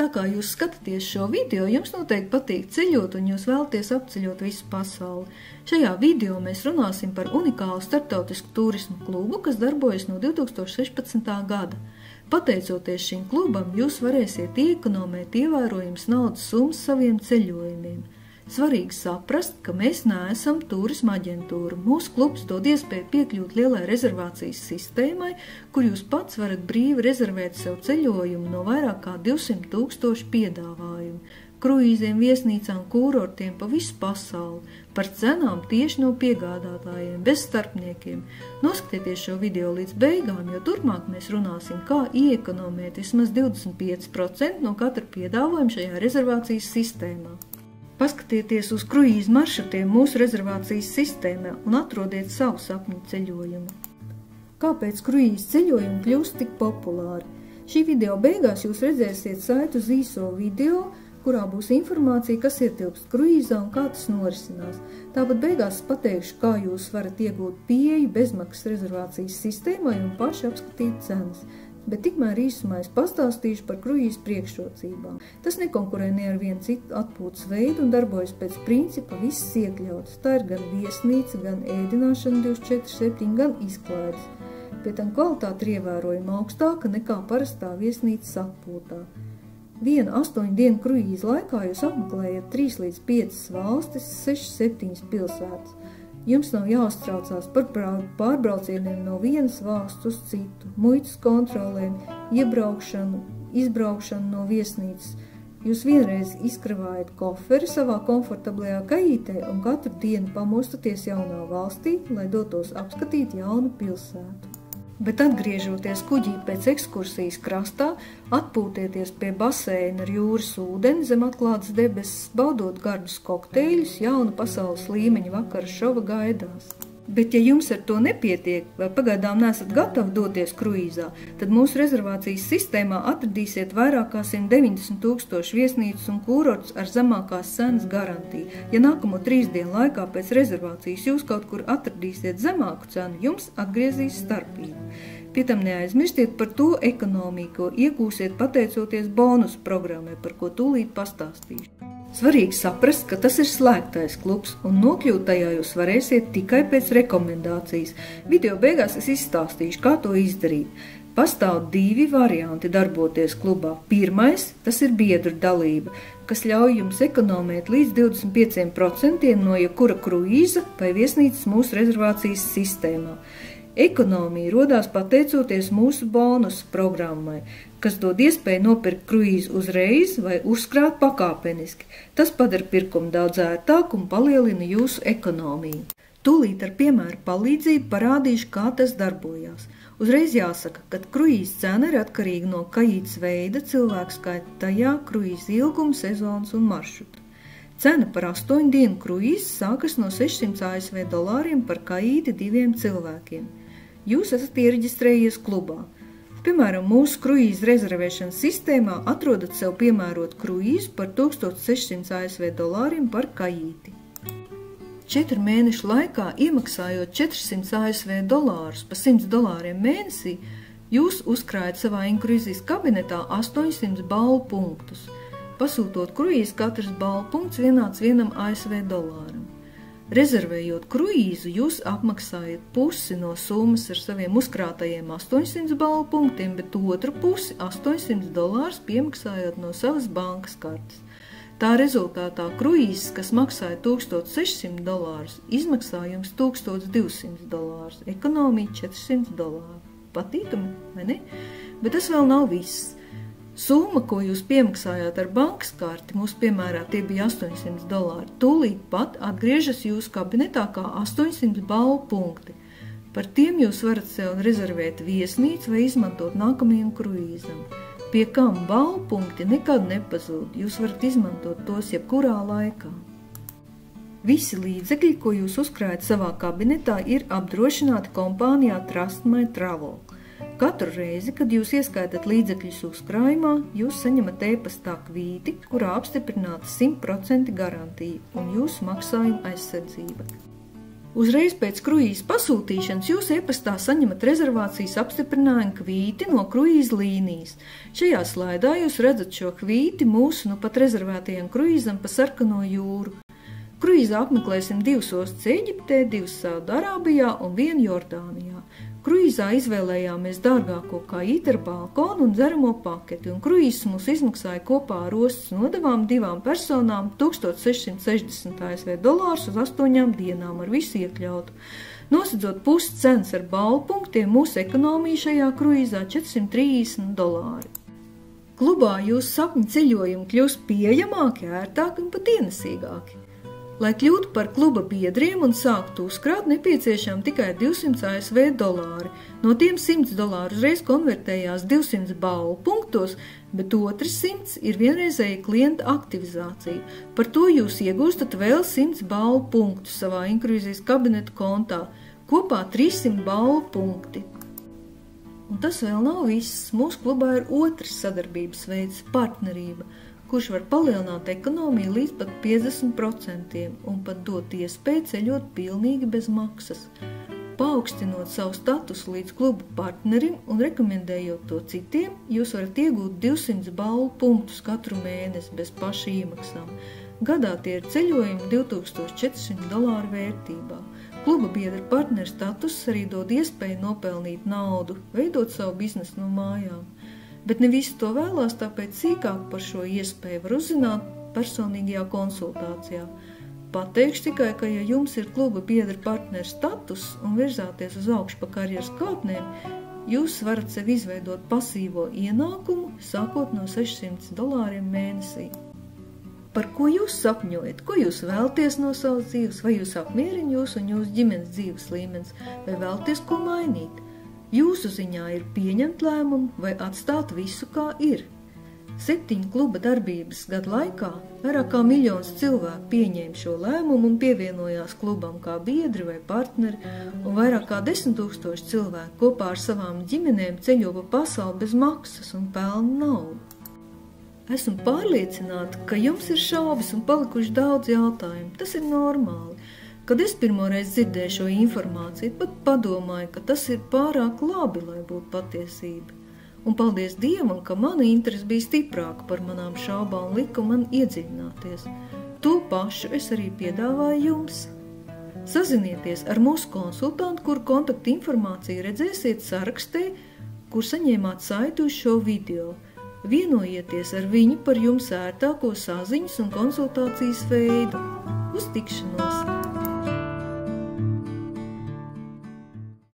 Tā kā jūs skatāties šo video, jums noteikti patīk ceļot un jūs vēlaties apceļot visu pasauli. Šajā video mēs runāsim par unikālu starptautisku turismu klubu, kas darbojas no 2016. gada. Pateicoties šim klubam, jūs varēsiet iekonomēt ievērojams naudas summas saviem ceļojumiem. Svarīgi saprast, ka mēs neesam turisma aģentūra. Mūsu klubs dod iespēju piekļūt lielai rezervācijas sistēmai, kur jūs pats varat brīvi rezervēt sev ceļojumu no vairāk kā 200 000 piedāvājumu, kruīziem, viesnīcām, kūrortiem pa visu pasauli, par cenām tieši no piegādātājiem, bez starpniekiem. Noskatieties šo video līdz beigām, jo turpmāk mēs runāsim, kā iekonomēt vismaz 25% no katra piedāvājuma šajā rezervācijas sistēmā. Paskatieties uz kruīzu maršrutiem mūsu rezervācijas sistēmā un atrodiet savu sapņu ceļojumu. Kāpēc kruīzu ceļojumi kļūst tik populāri? Šī video beigās jūs redzēsiet saiti uz īso video, kurā būs informācija, kas ietilpst kruīzā un kā tas norisinās. Tāpat beigās pateikšu, kā jūs varat iegūt pieeju bezmaksas rezervācijas sistēmai un paši apskatīt cenas. Bet tikmēr īsumā es pastāstīšu par kruīzu priekšrocībām. Tas nekonkurē ne ar vienu citu atpūtas veidu un darbojas pēc principa viss iekļauts. Tā ir gan viesnīca, gan ēdināšana 24/7, gan izklaides. Pie tam kvalitāte ir ievērojami augstāka nekā parastā viesnīcas atpūtā. Vienu 8 dienu kruīza laikā jūs apmeklējat 3 līdz 5 valstis, 6-7 pilsētas. Jums nav jāuztraucās par pārbraucieniem no vienas valsts uz citu, muitas kontrolēm, iebraukšanu, izbraukšanu no viesnīcas. Jūs vienreiz izkravājat koferi savā komfortablajā kajītē un katru dienu pamostaties jaunā valstī, lai dotos apskatīt jaunu pilsētu. Bet atgriežoties kuģī pēc ekskursijas krastā, atpūtieties pie baseina ar jūras ūdeni zem atklātas debesis, baudot gardus kokteļus, jaunu pasaules līmeņa vakara šova gaidās. Bet ja jums ar to nepietiek, vai pagaidām nesat gatavi doties kruīzā, tad mūsu rezervācijas sistēmā atradīsiet vairāk kā 190 000 viesnīcas un kūrortus ar zemākās cenas garantiju. Ja nākamo 3 dienu laikā pēc rezervācijas jūs kaut kur atradīsiet zemāku cenu, jums atgriezīs starpību. Pie tam neaizmirstiet par to ekonomiju, ko iegūsiet pateicoties bonus programmai, par ko tūlīt pastāstīšu. Svarīgi saprast, ka tas ir slēgtais klubs, un nokļūt tajā jūs varēsiet tikai pēc rekomendācijas. Video beigās es izstāstīšu, kā to izdarīt. Pastāv 2 varianti darboties klubā. Pirmais, tas ir biedru dalība, kas ļauj jums ekonomēt līdz 25% no jebkura kruīza vai viesnīcas mūsu rezervācijas sistēmā. Ekonomija rodās pateicoties mūsu bonusu programmai, kas dod iespēju nopirkt kruīzu uzreiz vai uzkrāt pakāpeniski. Tas padara pirkumu daudz ērtāku un palielina jūsu ekonomiju. Tūlīt ar piemēru palīdzību parādīšu, kā tas darbojās. Uzreiz jāsaka, ka kruīzes cena ir atkarīga no kajītes veida, cilvēku skaita tajā, kruīzes ilguma, sezonas un maršruta. Cena par 8 dienu kruīzes sākas no $600 ASV par kajīti 2 cilvēkiem. Jūs esat iereģistrējies klubā. Piemēram, mūsu kruīzu rezervēšanas sistēmā atrodat sev piemērot kruīzu par $1600 ASV par kajīti. 4 mēnešu laikā, iemaksājot $400 ASV pa $100 mēnesī, jūs uzkrājat savā inkruīzijas kabinetā 800 balvu punktus. Pasūtot kruīzu, katrs balvu punkts vienāds $1 ASV. Rezervējot kruīzu, jūs apmaksājat pusi no summas ar saviem uzkrātajiem 800 balvu punktiem, bet otru pusi $800 piemaksājot no savas bankas kartes. Tā rezultātā kruīzes, kas maksāja $1600, izmaksā jums $1200, ekonomija $400. Patīkami, vai ne? Bet tas vēl nav viss. Summa, ko jūs piemaksājāt ar bankas karti, mūsu piemērā tie bija $800, tūlīt pat atgriežas jūsu kabinetā kā 800 balvu punkti. Par tiem jūs varat sev rezervēt viesnīcu vai izmantot nākamajam kruīzam. Pie kam balvu punkti nekad nepazūd, jūs varat izmantot tos jebkurā laikā. Visi līdzekļi, ko jūs uzkrājat savā kabinetā, ir apdrošināti kompānijā Trust My Travel. Katru reizi, kad jūs ieskaitat līdzekļus uzkrājumā, jūs saņemat e-pastā kvīti, kurā apstiprināta 100% garantija un jūsu maksājuma aizsardzība. Uzreiz pēc kruīzes pasūtīšanas jūs e-pastā saņemat rezervācijas apstiprinājumu kvīti no kruīzes līnijas. Šajā slaidā jūs redzat šo kvīti mūsu nu pat rezervētajam kruīzam pa Sarkano jūru. Kruīzā apmeklēsim 2 ostas Eģiptē, 2 Saudarābijā un 1 Jordānijā. Kruīzā izvēlējāmies dārgāko kaīti ar balkonu un dzeramo paketi, un kruīzes mums izmaksāja kopā ar ostas nodevām 2 personām $1660 uz 8 dienām ar visu iekļautu. Nosedzot pusi cenas ar balvu punktiem, mūsu ekonomija šajā kruīzā $430. Klubā jūsu sapņu ceļojumi kļūst pieejamāki, ērtāki un pat ienesīgāki. Lai kļūtu par kluba biedriem un sāktu uzkrāt, nepieciešām tikai $200. No tiem $100 uzreiz konvertējās 200 balvu punktos, bet otrs 100 ir vienreizēja klienta aktivizācija. Par to jūs iegūstat vēl 100 balvu punktu savā Incruises kabineta kontā, kopā 300 balvu punkti. Un tas vēl nav viss. Mūsu klubā ir otrs sadarbības veids – partnerība, kurš var palielināt ekonomiju līdz pat 50% un pat dot iespēju ceļot pilnīgi bez maksas. Paaugstinot savu statusu līdz klubu partnerim un rekomendējot to citiem, jūs varat iegūt 200 balvu punktus katru mēnesi bez paša iemaksām. Gadā tie ir ceļojumi $2400 vērtībā. Kluba biedra partneru status arī dod iespēju nopelnīt naudu, veidot savu biznesu no mājām. Bet ne visi to vēlās, tāpēc sīkāk par šo iespēju var uzzināt personīgajā konsultācijā. Pateikšu tikai, ka ja jums ir kluba biedra partneru status un virzāties uz augšu pa karjeras kāpnēm, jūs varat sev izveidot pasīvo ienākumu, sākot no $600 mēnesī. Par ko jūs sapņojat? Ko jūs vēlties no savas dzīves? Vai jūs apmierina jūs un jūsu ģimenes dzīves līmenis? Vai vēlties ko mainīt? Jūsu ziņā ir pieņemt lēmumu vai atstāt visu, kā ir. 7 kluba darbības gadu laikā vairāk kā 1 miljons cilvēku pieņēma šo lēmumu un pievienojās klubam kā biedri vai partneri, un vairāk kā 10 000 cilvēku kopā ar savām ģimenēm ceļo pa pasauli bez maksas un pelna naudu. Esmu pārliecināta, ka jums ir šaubas un palikuši daudz jautājumu. Tas ir normāli. Kad es pirmoreiz dzirdēju šo informāciju, pat padomāju, ka tas ir pārāk labi, lai būtu patiesība. Un paldies Dievam, ka mana interese bija stiprāka par manām šaubām un lika man iedziļināties. To pašu es arī piedāvāju jums. Sazinieties ar mūsu konsultantu, kuru kontaktu informāciju redzēsiet sarakstē, kur saņēmāt saiti uz šo video. Vienojieties ar viņu par jums ērtāko saziņas un konsultācijas veidu. Uz tikšanos!